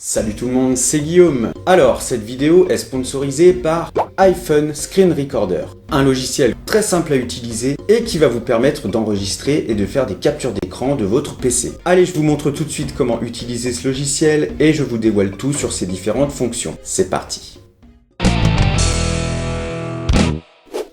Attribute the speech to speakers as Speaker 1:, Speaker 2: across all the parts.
Speaker 1: Salut tout le monde, c'est Guillaume. Alors, cette vidéo est sponsorisée par iPhone Screen Recorder, un logiciel très simple à utiliser et qui va vous permettre d'enregistrer et de faire des captures d'écran de votre PC. Allez, je vous montre tout de suite comment utiliser ce logiciel et je vous dévoile tout sur ses différentes fonctions. C'est parti.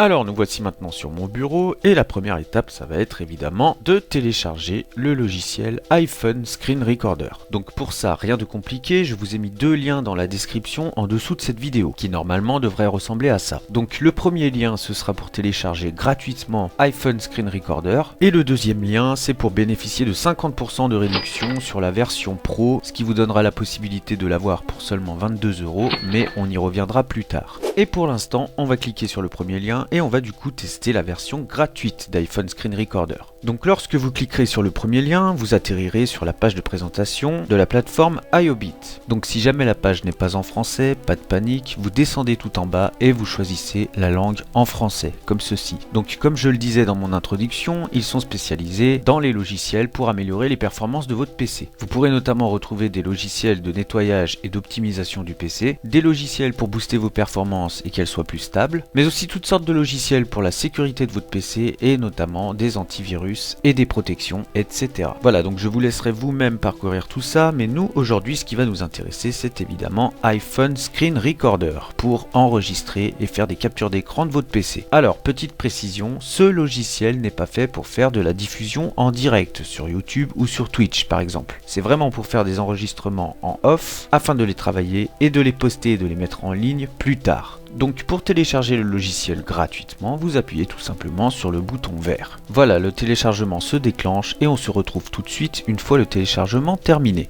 Speaker 2: Alors nous voici maintenant sur mon bureau et la première étape ça va être évidemment de télécharger le logiciel iPhone Screen Recorder. Donc pour ça rien de compliqué, je vous ai mis deux liens dans la description en dessous de cette vidéo qui normalement devrait ressembler à ça. Donc le premier lien ce sera pour télécharger gratuitement iPhone Screen Recorder et le deuxième lien c'est pour bénéficier de 50% de réduction sur la version Pro, ce qui vous donnera la possibilité de l'avoir pour seulement 22 €, mais on y reviendra plus tard. Et pour l'instant on va cliquer sur le premier lien et on va du coup tester la version gratuite d'iPhone Screen Recorder. Donc lorsque vous cliquerez sur le premier lien, vous atterrirez sur la page de présentation de la plateforme iObit. Donc si jamais la page n'est pas en français, pas de panique, vous descendez tout en bas et vous choisissez la langue en français, comme ceci. Donc comme je le disais dans mon introduction, ils sont spécialisés dans les logiciels pour améliorer les performances de votre PC. Vous pourrez notamment retrouver des logiciels de nettoyage et d'optimisation du PC, des logiciels pour booster vos performances et qu'elles soient plus stables, mais aussi toutes sortes de logiciels pour la sécurité de votre PC et notamment des antivirus et des protections, etc. Voilà, donc je vous laisserai vous-même parcourir tout ça, mais nous aujourd'hui ce qui va nous intéresser c'est évidemment iPhone Screen Recorder pour enregistrer et faire des captures d'écran de votre PC. Alors petite précision, ce logiciel n'est pas fait pour faire de la diffusion en direct sur YouTube ou sur Twitch par exemple. C'est vraiment pour faire des enregistrements en off afin de les travailler et de les poster et de les mettre en ligne plus tard. Donc pour télécharger le logiciel gratuitement, vous appuyez tout simplement sur le bouton vert. Voilà, le téléchargement se déclenche et on se retrouve tout de suite une fois le téléchargement terminé.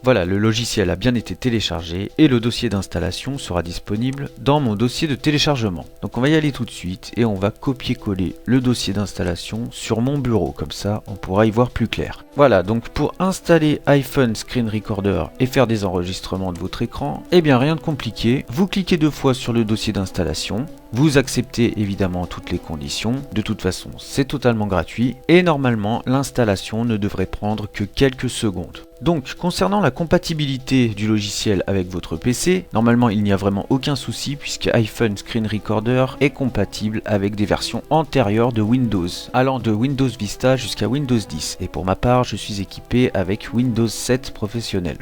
Speaker 2: Voilà, le logiciel a bien été téléchargé et le dossier d'installation sera disponible dans mon dossier de téléchargement. Donc on va y aller tout de suite et on va copier-coller le dossier d'installation sur mon bureau, comme ça on pourra y voir plus clair. Voilà, donc pour installer iPhone Screen Recorder et faire des enregistrements de votre écran, eh bien rien de compliqué, vous cliquez deux fois sur le dossier d'installation, vous acceptez évidemment toutes les conditions, de toute façon c'est totalement gratuit et normalement l'installation ne devrait prendre que quelques secondes. Donc concernant la compatibilité du logiciel avec votre PC, normalement il n'y a vraiment aucun souci puisque iPhone Screen Recorder est compatible avec des versions antérieures de Windows, allant de Windows Vista jusqu'à Windows 10 et pour ma part je suis équipé avec Windows 7 professionnel.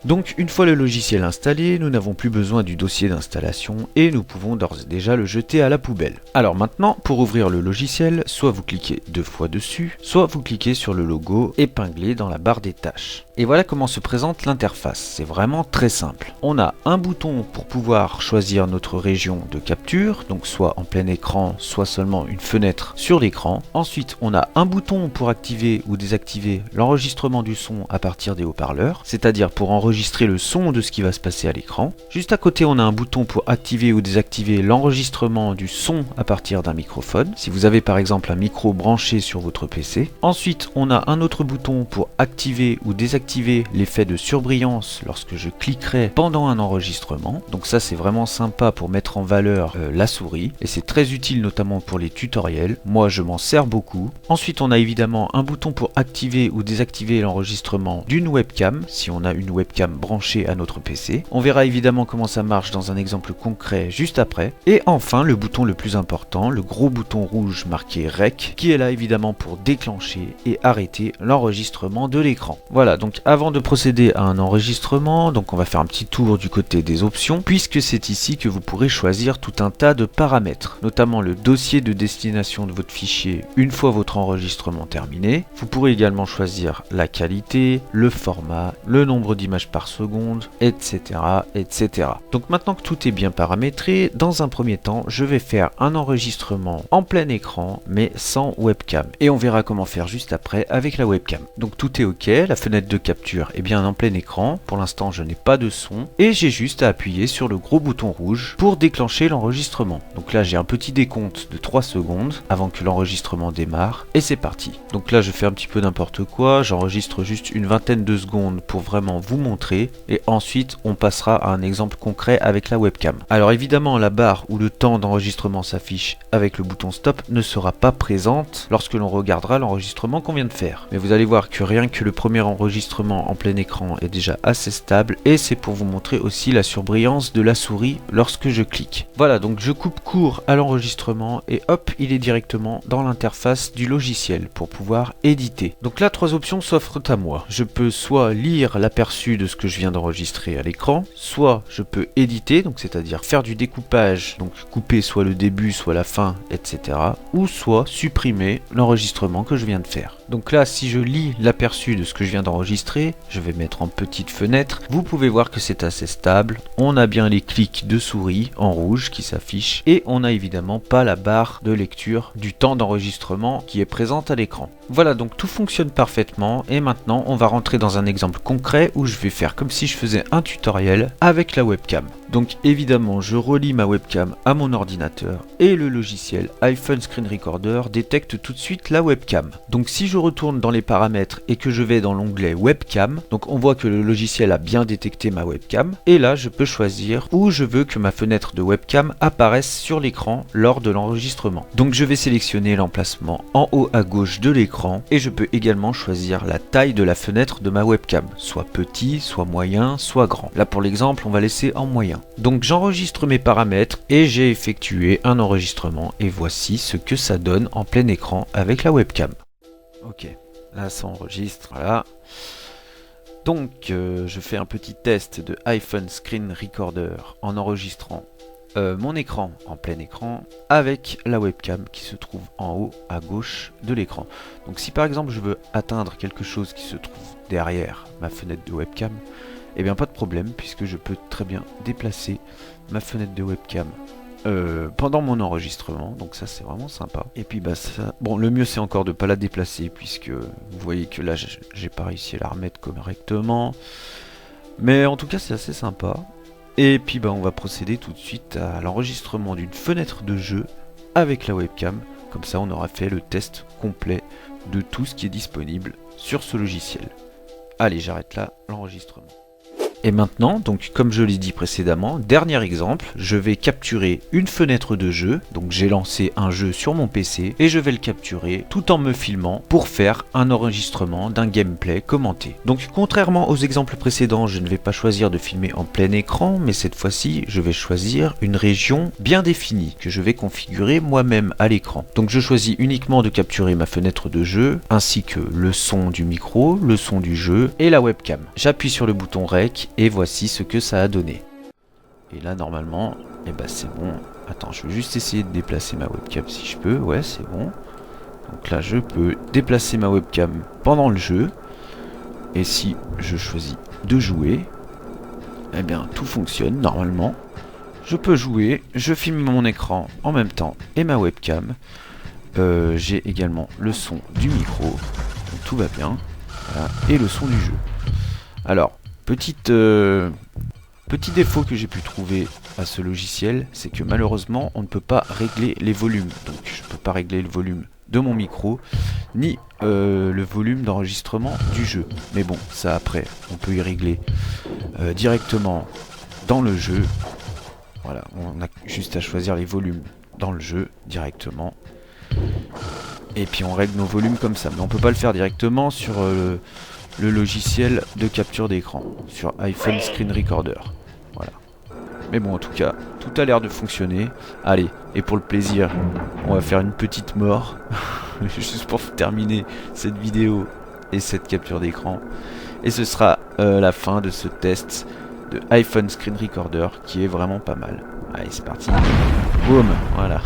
Speaker 2: Donc une fois le logiciel installé, nous n'avons plus besoin du dossier d'installation et nous pouvons d'ores et déjà le jeter à la poubelle. Alors maintenant, pour ouvrir le logiciel, soit vous cliquez deux fois dessus, soit vous cliquez sur le logo épinglé dans la barre des tâches. Et voilà comment se présente l'interface, c'est vraiment très simple. On a un bouton pour pouvoir choisir notre région de capture, donc soit en plein écran, soit seulement une fenêtre sur l'écran. Ensuite, on a un bouton pour activer ou désactiver l'enregistrement du son à partir des haut-parleurs, c'est-à-dire pour enregistrer le son de ce qui va se passer à l'écran. Juste à côté, on a un bouton pour activer ou désactiver l'enregistrement du son à partir d'un microphone, si vous avez par exemple un micro branché sur votre PC. Ensuite, on a un autre bouton pour activer ou désactiver l'effet de surbrillance lorsque je cliquerai pendant un enregistrement. Donc ça c'est vraiment sympa pour mettre en valeur la souris et c'est très utile notamment pour les tutoriels. Moi je m'en sers beaucoup. Ensuite on a évidemment un bouton pour activer ou désactiver l'enregistrement d'une webcam si on a une webcam branchée à notre PC. On verra évidemment comment ça marche dans un exemple concret juste après. Et enfin le bouton le plus important, le gros bouton rouge marqué REC qui est là évidemment pour déclencher et arrêter l'enregistrement de l'écran. Voilà, donc avant de procéder à un enregistrement, donc on va faire un petit tour du côté des options, puisque c'est ici que vous pourrez choisir tout un tas de paramètres, notamment le dossier de destination de votre fichier une fois votre enregistrement terminé. Vous pourrez également choisir la qualité, le format, le nombre d'images par seconde, etc., etc. Donc maintenant que tout est bien paramétré, dans un premier temps, je vais faire un enregistrement en plein écran, mais sans webcam. Et on verra comment faire juste après avec la webcam. Donc tout est ok, la fenêtre de capture est bien en plein écran, pour l'instant je n'ai pas de son et j'ai juste à appuyer sur le gros bouton rouge pour déclencher l'enregistrement. Donc là j'ai un petit décompte de 3 secondes avant que l'enregistrement démarre et c'est parti. Donc là je fais un petit peu n'importe quoi, j'enregistre juste une vingtaine de secondes pour vraiment vous montrer montrer et ensuite on passera à un exemple concret avec la webcam. Alors évidemment la barre où le temps d'enregistrement s'affiche avec le bouton stop ne sera pas présente lorsque l'on regardera l'enregistrement qu'on vient de faire. Mais vous allez voir que rien que le premier enregistrement en plein écran est déjà assez stable et c'est pour vous montrer aussi la surbrillance de la souris lorsque je clique. Voilà, donc je coupe court à l'enregistrement et hop, il est directement dans l'interface du logiciel pour pouvoir éditer. Donc là, 3 options s'offrent à moi. Je peux soit lire l'aperçu de ce que je viens d'enregistrer à l'écran, soit je peux éditer, donc c'est-à-dire faire du découpage, donc couper soit le début, soit la fin, etc. Ou soit supprimer l'enregistrement que je viens de faire. Donc là, si je lis l'aperçu de ce que je viens d'enregistrer, je vais mettre en petite fenêtre, vous pouvez voir que c'est assez stable. On a bien les clics de souris en rouge qui s'affichent et on n'a évidemment pas la barre de lecture du temps d'enregistrement qui est présente à l'écran. Voilà, donc tout fonctionne parfaitement et maintenant on va rentrer dans un exemple concret où je vais faire comme si je faisais un tutoriel avec la webcam. Donc évidemment, je relie ma webcam à mon ordinateur et le logiciel iPhone Screen Recorder détecte tout de suite la webcam. Donc si je retourne dans les paramètres et que je vais dans l'onglet webcam, donc on voit que le logiciel a bien détecté ma webcam et là je peux choisir où je veux que ma fenêtre de webcam apparaisse sur l'écran lors de l'enregistrement. Donc je vais sélectionner l'emplacement en haut à gauche de l'écran et je peux également choisir la taille de la fenêtre de ma webcam, soit petit, soit moyen, soit grand. Là pour l'exemple, on va laisser en moyen. Donc j'enregistre mes paramètres et j'ai effectué un enregistrement et voici ce que ça donne en plein écran avec la webcam. Ok, là ça enregistre, voilà. Donc je fais un petit test de iPhone Screen Recorder en enregistrant mon écran en plein écran avec la webcam qui se trouve en haut à gauche de l'écran. Donc si par exemple je veux atteindre quelque chose qui se trouve derrière ma fenêtre de webcam, et bien pas de problème puisque je peux très bien déplacer ma fenêtre de webcam pendant mon enregistrement, donc ça c'est vraiment sympa. Et puis bah ça, bon, le mieux c'est encore de pas la déplacer puisque vous voyez que là j'ai pas réussi à la remettre correctement, mais en tout cas c'est assez sympa. Et puis bah on va procéder tout de suite à l'enregistrement d'une fenêtre de jeu avec la webcam, comme ça on aura fait le test complet de tout ce qui est disponible sur ce logiciel. Allez, j'arrête là l'enregistrement. Et maintenant, donc comme je l'ai dit précédemment, dernier exemple, je vais capturer une fenêtre de jeu. Donc j'ai lancé un jeu sur mon PC et je vais le capturer tout en me filmant pour faire un enregistrement d'un gameplay commenté. Donc contrairement aux exemples précédents, je ne vais pas choisir de filmer en plein écran, mais cette fois-ci, je vais choisir une région bien définie que je vais configurer moi-même à l'écran. Donc je choisis uniquement de capturer ma fenêtre de jeu, ainsi que le son du micro, le son du jeu et la webcam. J'appuie sur le bouton REC et voici ce que ça a donné. Et là normalement, et bah c'est bon. Attends, je vais juste essayer de déplacer ma webcam si je peux. Ouais, c'est bon. Donc là je peux déplacer ma webcam pendant le jeu. Et si je choisis de jouer, eh bien tout fonctionne normalement. Je peux jouer, je filme mon écran en même temps et ma webcam. J'ai également le son du micro, donc tout va bien. Voilà. Et le son du jeu. Alors, petit défaut que j'ai pu trouver à ce logiciel, c'est que malheureusement on ne peut pas régler les volumes. Donc je ne peux pas régler le volume de mon micro, ni le volume d'enregistrement du jeu. Mais bon, ça après, on peut y régler directement dans le jeu. Voilà, on a juste à choisir les volumes dans le jeu directement. Et puis on règle nos volumes comme ça. Mais on peut pas le faire directement sur le logiciel de capture d'écran sur iPhone Screen Recorder. Voilà. Mais bon, en tout cas, tout a l'air de fonctionner. Allez, et pour le plaisir, on va faire une petite mort juste pour terminer cette vidéo et cette capture d'écran. Et ce sera la fin de ce test de iPhone Screen Recorder qui est vraiment pas mal. Allez, c'est parti. Boum, voilà.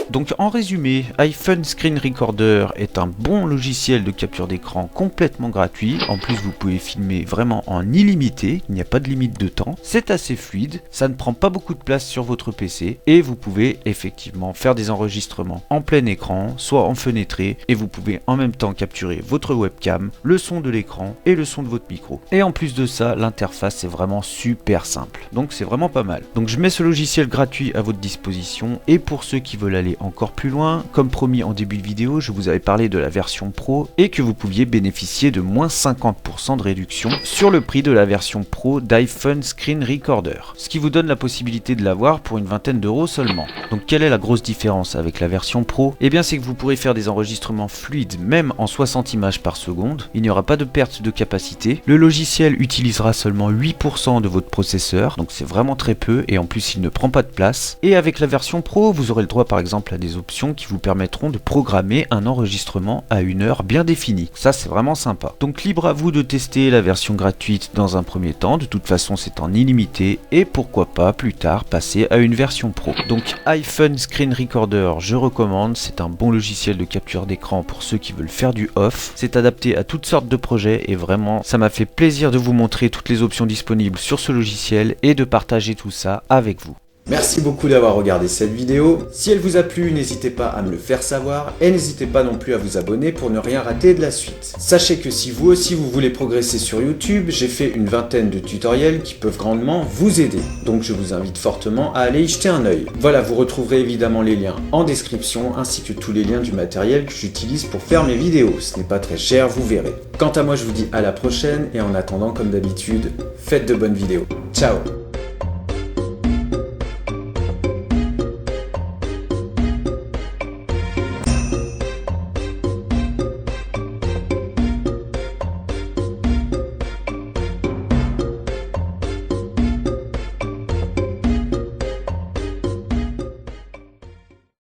Speaker 2: Donc en résumé, iPhone Screen Recorder est un bon logiciel de capture d'écran complètement gratuit. En plus vous pouvez filmer vraiment en illimité, il n'y a pas de limite de temps. C'est assez fluide, ça ne prend pas beaucoup de place sur votre PC et vous pouvez effectivement faire des enregistrements en plein écran, soit en fenêtré, et vous pouvez en même temps capturer votre webcam, le son de l'écran et le son de votre micro. Et en plus de ça, l'interface est vraiment super simple, donc c'est vraiment pas mal. Donc je mets ce logiciel gratuit à votre disposition et pour ceux qui veulent aller encore plus loin, comme promis en début de vidéo, je vous avais parlé de la version Pro et que vous pouviez bénéficier de moins 50% de réduction sur le prix de la version Pro d'iPhone Screen Recorder, ce qui vous donne la possibilité de l'avoir pour une vingtaine d'euros seulement. Donc quelle est la grosse différence avec la version Pro? Eh bien c'est que vous pourrez faire des enregistrements fluides même en 60 images par seconde, il n'y aura pas de perte de capacité, le logiciel utilisera seulement 8% de votre processeur, donc c'est vraiment très peu et en plus il ne prend pas de place. Et avec la version Pro, vous aurez le droit par exemple à des options qui vous permettront de programmer un enregistrement à une heure bien définie. Ça c'est vraiment sympa. Donc libre à vous de tester la version gratuite dans un premier temps, de toute façon c'est en illimité et pourquoi pas plus tard passer à une version Pro. Donc iPhone Screen Recorder, je recommande, c'est un bon logiciel de capture d'écran pour ceux qui veulent faire du off. C'est adapté à toutes sortes de projets et vraiment ça m'a fait plaisir de vous montrer toutes les options disponibles sur ce logiciel et de partager tout ça avec vous.
Speaker 1: Merci beaucoup d'avoir regardé cette vidéo. Si elle vous a plu, n'hésitez pas à me le faire savoir et n'hésitez pas non plus à vous abonner pour ne rien rater de la suite. Sachez que si vous aussi vous voulez progresser sur YouTube, j'ai fait une vingtaine de tutoriels qui peuvent grandement vous aider. Donc je vous invite fortement à aller y jeter un œil. Voilà, vous retrouverez évidemment les liens en description ainsi que tous les liens du matériel que j'utilise pour faire mes vidéos. Ce n'est pas très cher, vous verrez. Quant à moi, je vous dis à la prochaine et en attendant, comme d'habitude, faites de bonnes vidéos. Ciao!